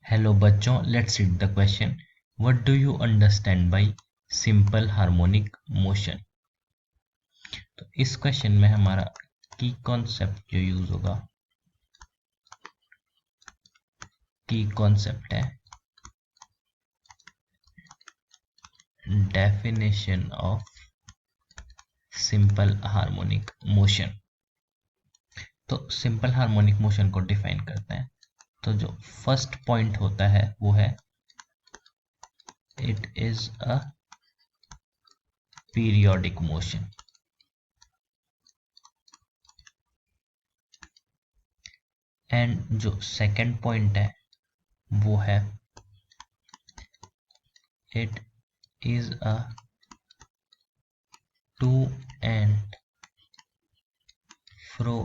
Hello बच्चों, let's read the question. What do you understand by simple harmonic motion. तो इस question में हमारा की कॉन्सेप्ट जो यूज होगा, की कॉन्सेप्ट है definition of simple harmonic motion. तो सिंपल हार्मोनिक मोशन को डिफाइन करते हैं। तो जो फर्स्ट पॉइंट होता है वो है it is a periodic motion. And जो सेकंड पॉइंट है वो है it is a to and fro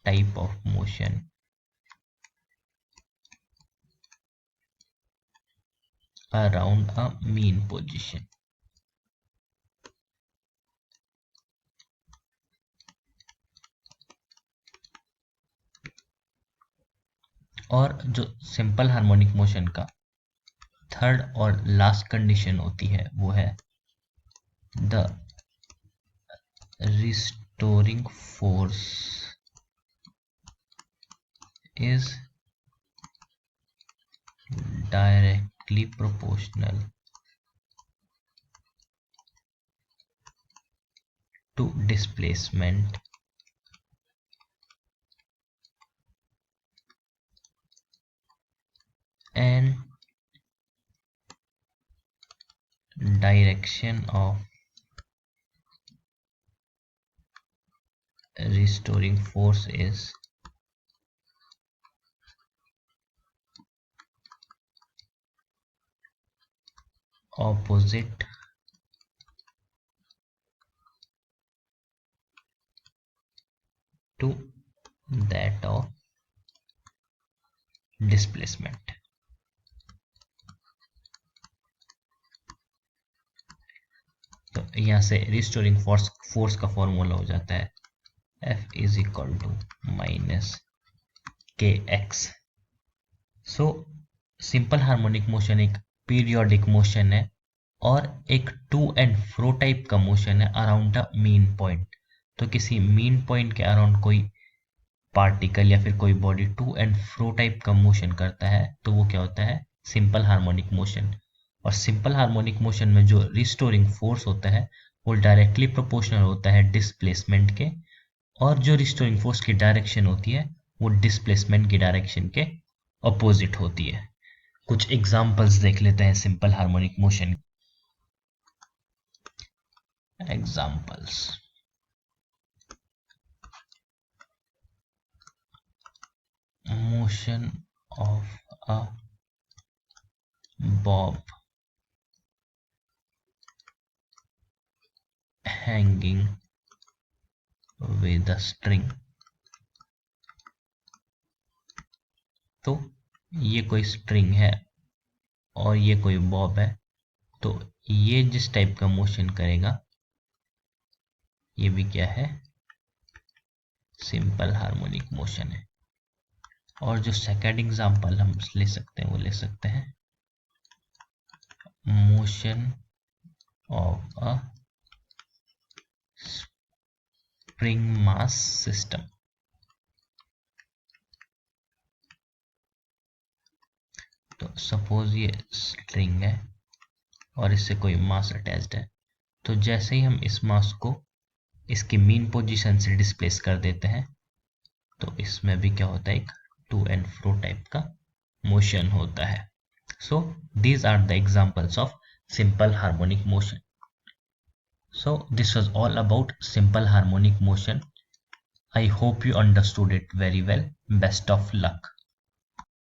type of motion around a mean position। और जो सिंपल हार्मोनिक मोशन का थर्ड और लास्ट कंडीशन होती है वो है the restoring force is directly proportional to displacement and direction of restoring force is opposite to that of displacement। तो यहाँ से रिस्टोरिंग फोर्स का फॉर्मूला हो जाता है F is equal to minus k x. So simple harmonic motion एक periodic motion है और एक टू एंड फ्रो टाइप का मोशन है अराउंड द मीन पॉइंट। तो किसी मीन पॉइंट के अराउंड कोई पार्टिकल या फिर कोई body to and fro type का मोशन करता है तो वो क्या होता है, सिंपल हार्मोनिक मोशन। और सिंपल हार्मोनिक मोशन में जो रिस्टोरिंग फोर्स होता है वो डायरेक्टली प्रोपोर्शनल होता है डिस्प्लेसमेंट के, और जो रिस्टोरिंग फोर्स की डायरेक्शन होती है वो डिस्प्लेसमेंट की डायरेक्शन के अपोजिट होती है। कुछ एग्जांपल्स देख लेते हैं simple harmonic motion. Examples, motion of a bob hanging with a string। तो ये कोई स्ट्रिंग है और ये कोई बॉब है, तो ये जिस टाइप का मोशन करेगा ये भी क्या है, सिंपल हार्मोनिक मोशन है। और जो सेकंड एग्जांपल हम ले सकते हैं वो ले सकते हैं motion of a spring mass system. तो सपोज ये स्ट्रिंग है और इससे कोई मास अटैच्ड है, तो जैसे ही हम इस मास को इसकी मीन पोजीशन से डिस्प्लेस कर देते हैं तो इसमें भी क्या होता है, एक टू एंड फ्रो टाइप का मोशन होता है। So these are the examples of simple harmonic motion. So this was all about simple harmonic motion. I hope you understood it very well. Best of luck.